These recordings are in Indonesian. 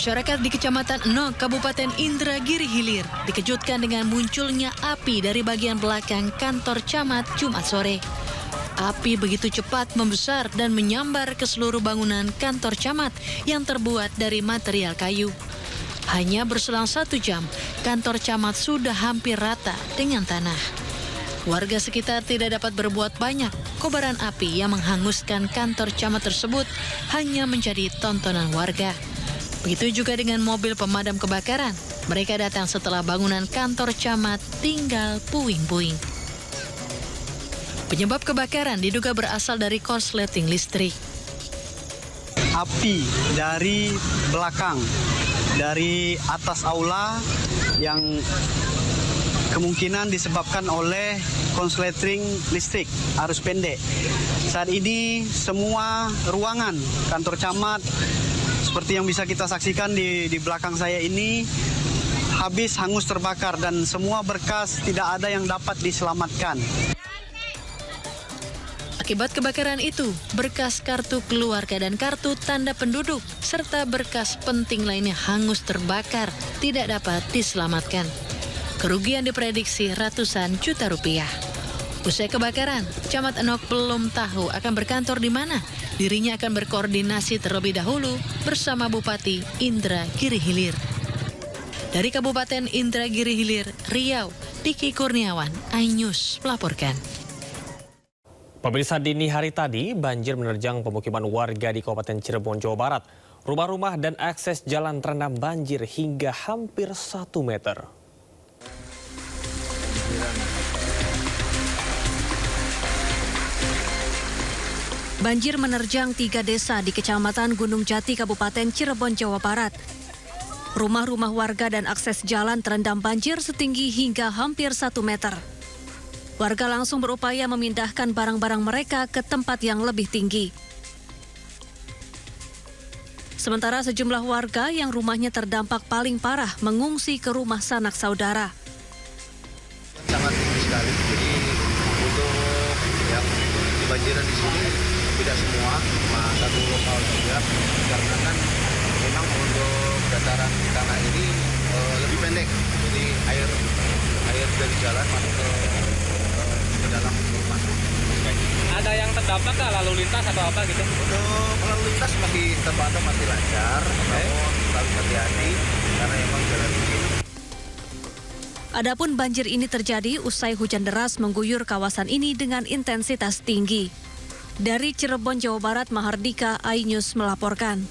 Masyarakat di Kecamatan Enok, Kabupaten Indragiri Hilir dikejutkan dengan munculnya api dari bagian belakang kantor camat Jumat sore. Api begitu cepat membesar dan menyambar ke seluruh bangunan kantor camat yang terbuat dari material kayu. Hanya berselang 1 jam, kantor camat sudah hampir rata dengan tanah. Warga sekitar tidak dapat berbuat banyak. Kobaran api yang menghanguskan kantor camat tersebut hanya menjadi tontonan warga. Begitu juga dengan mobil pemadam kebakaran. Mereka datang setelah bangunan kantor camat tinggal puing-puing. Penyebab kebakaran diduga berasal dari korsleting listrik. Api dari belakang, dari atas aula yang kemungkinan disebabkan oleh konsleting listrik arus pendek. Saat ini semua ruangan kantor camat seperti yang bisa kita saksikan di belakang saya ini habis hangus terbakar dan semua berkas tidak ada yang dapat diselamatkan. Akibat kebakaran itu, berkas kartu keluarga dan kartu tanda penduduk serta berkas penting lainnya hangus terbakar, tidak dapat diselamatkan. Kerugian diprediksi ratusan juta rupiah. Usai kebakaran, Camat Enok belum tahu akan berkantor di mana. Dirinya akan berkoordinasi terlebih dahulu bersama Bupati Indragiri Hilir. Dari Kabupaten Indragiri Hilir, Riau, Diki Kurniawan, iNews melaporkan. Pemirsa, dini hari tadi banjir menerjang pemukiman warga di Kabupaten Cirebon, Jawa Barat. Rumah-rumah dan akses jalan terendam banjir hingga hampir 1 meter. Banjir menerjang 3 desa di Kecamatan Gunung Jati, Kabupaten Cirebon, Jawa Barat. Rumah-rumah warga dan akses jalan terendam banjir setinggi hingga hampir 1 meter. Warga langsung berupaya memindahkan barang-barang mereka ke tempat yang lebih tinggi. Sementara sejumlah warga yang rumahnya terdampak paling parah mengungsi ke rumah sanak saudara. Sangat tinggi sekali, jadi untuk yang kebanjiran di sini tidak semua, cuma satu lokal saja, karena kan memang untuk dataran tanah ini lebih pendek, jadi air dari jalan masuk ke dalam rumah. Ada yang terdampak nggak lalu lintas atau apa gitu? Untuk lalu lintas masih terpantau masih lancar, namun harus hati-hati karena memang jalan licin. Adapun banjir ini terjadi usai hujan deras mengguyur kawasan ini dengan intensitas tinggi. Dari Cirebon, Jawa Barat, Mahardika, iNews melaporkan.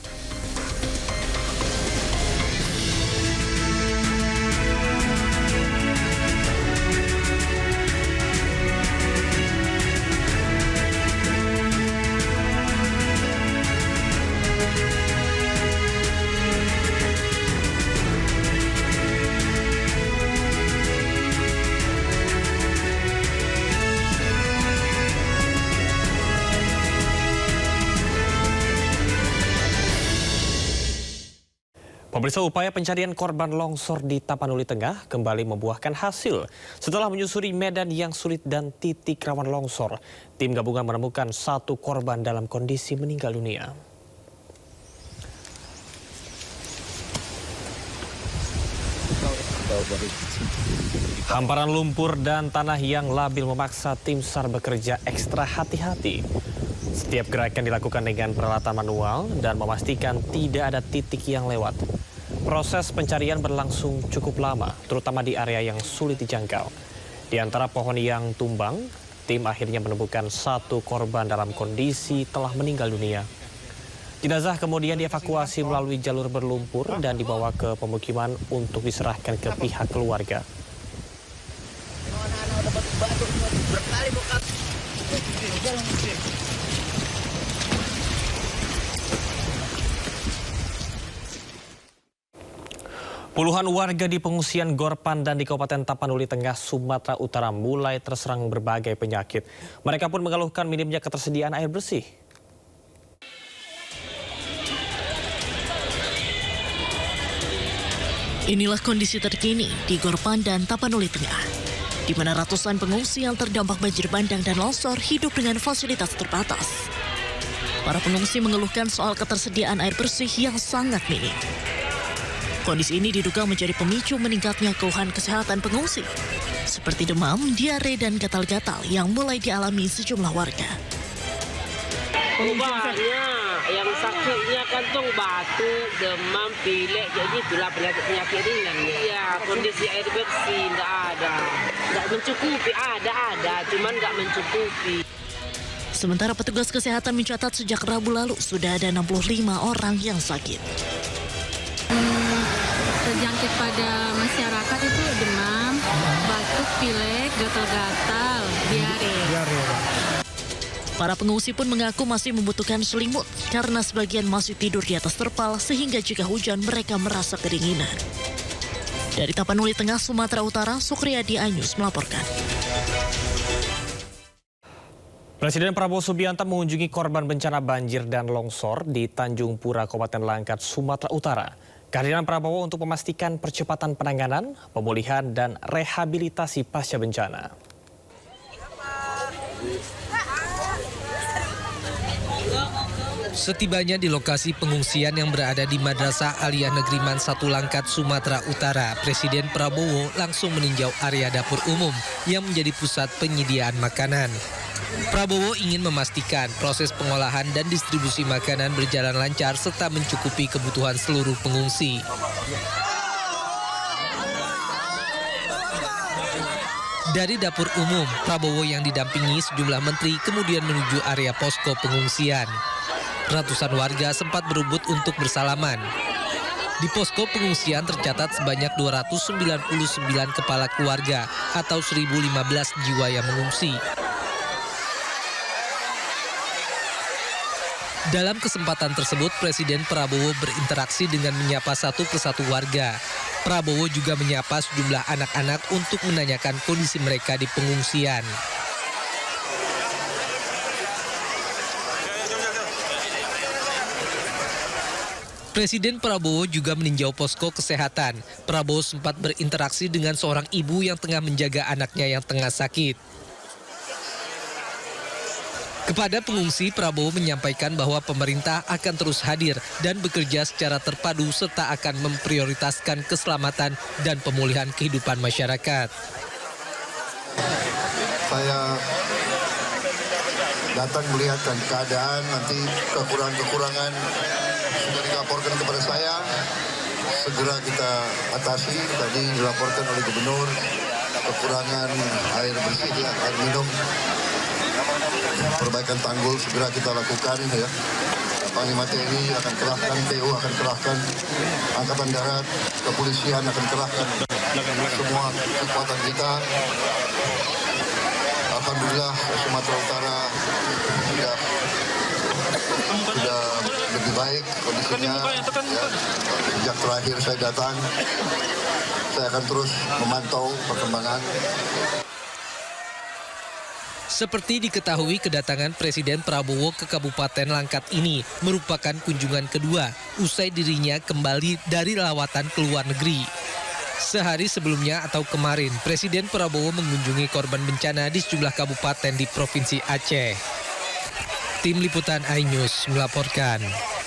Pemirsa, upaya pencarian korban longsor di Tapanuli Tengah kembali membuahkan hasil. Setelah menyusuri medan yang sulit dan titik rawan longsor, tim gabungan menemukan 1 korban dalam kondisi meninggal dunia. Hamparan lumpur dan tanah yang labil memaksa tim SAR bekerja ekstra hati-hati. Setiap gerakan dilakukan dengan peralatan manual dan memastikan tidak ada titik yang lewat. Proses pencarian berlangsung cukup lama, terutama di area yang sulit dijangkau. Di antara pohon yang tumbang, tim akhirnya menemukan 1 korban dalam kondisi telah meninggal dunia. Jenazah kemudian dievakuasi melalui jalur berlumpur dan dibawa ke pemukiman untuk diserahkan ke pihak keluarga. Puluhan warga di pengungsian Gor Pandan di Kabupaten Tapanuli Tengah, Sumatera Utara mulai terserang berbagai penyakit. Mereka pun mengeluhkan minimnya ketersediaan air bersih. Inilah kondisi terkini di Gor Pandan, Tapanuli Tengah, di mana ratusan pengungsi yang terdampak banjir bandang dan longsor hidup dengan fasilitas terbatas. Para pengungsi mengeluhkan soal ketersediaan air bersih yang sangat minim. Kondisi ini diduga menjadi pemicu meningkatnya keluhan kesehatan pengungsi, seperti demam, diare, dan gatal-gatal yang mulai dialami sejumlah warga. Obatnya yang sakitnya kantong batuk, demam, pilek, kayak gitulah penyakit ringannya. Iya, kondisi air bersih nggak ada, nggak mencukupi, ada, cuman nggak mencukupi. Sementara petugas kesehatan mencatat sejak Rabu lalu sudah ada 65 orang yang sakit. Terjangkit pada masyarakat itu demam, batuk, pilek, gatal-gatal, diare. Para pengungsi pun mengaku masih membutuhkan selimut karena sebagian masih tidur di atas terpal sehingga jika hujan mereka merasa kedinginan. Dari Tapanuli Tengah, Sumatera Utara, Sukriyadi Anyus melaporkan. Presiden Prabowo Subianto mengunjungi korban bencana banjir dan longsor di Tanjung Pura, Kabupaten Langkat, Sumatera Utara. Kehadiran Prabowo untuk memastikan percepatan penanganan, pemulihan, dan rehabilitasi pasca bencana. Setibanya di lokasi pengungsian yang berada di Madrasah Aliyah Negeri Man 1 Langkat, Sumatera Utara, Presiden Prabowo langsung meninjau area dapur umum yang menjadi pusat penyediaan makanan. Prabowo ingin memastikan proses pengolahan dan distribusi makanan berjalan lancar serta mencukupi kebutuhan seluruh pengungsi. Dari dapur umum, Prabowo yang didampingi sejumlah menteri kemudian menuju area posko pengungsian. Ratusan warga sempat berebut untuk bersalaman. Di posko pengungsian tercatat sebanyak 299 kepala keluarga atau 1.015 jiwa yang mengungsi. Dalam kesempatan tersebut, Presiden Prabowo berinteraksi dengan menyapa satu persatu warga. Prabowo juga menyapa sejumlah anak-anak untuk menanyakan kondisi mereka di pengungsian. Presiden Prabowo juga meninjau posko kesehatan. Prabowo sempat berinteraksi dengan seorang ibu yang tengah menjaga anaknya yang tengah sakit. Kepada pengungsi, Prabowo menyampaikan bahwa pemerintah akan terus hadir dan bekerja secara terpadu serta akan memprioritaskan keselamatan dan pemulihan kehidupan masyarakat. Saya datang melihat keadaan, nanti kekurangan-kekurangan sudah dilaporkan kepada saya, segera kita atasi. Tadi dilaporkan oleh Gubernur, kekurangan air bersih, air minum. Perbaikan tanggul segera kita lakukan ya. Panglima TNI akan kerahkan, TU akan kerahkan, Angkatan Darat, Kepolisian akan kerahkan semua kekuatan kita. Alhamdulillah Sumatera Utara sudah lebih baik kondisinya. Ya. Sejak terakhir saya datang, saya akan terus memantau perkembangan. Seperti diketahui, kedatangan Presiden Prabowo ke Kabupaten Langkat ini merupakan kunjungan kedua usai dirinya kembali dari lawatan ke luar negeri. Sehari sebelumnya atau kemarin, Presiden Prabowo mengunjungi korban bencana di sejumlah kabupaten di Provinsi Aceh. Tim Liputan iNews melaporkan.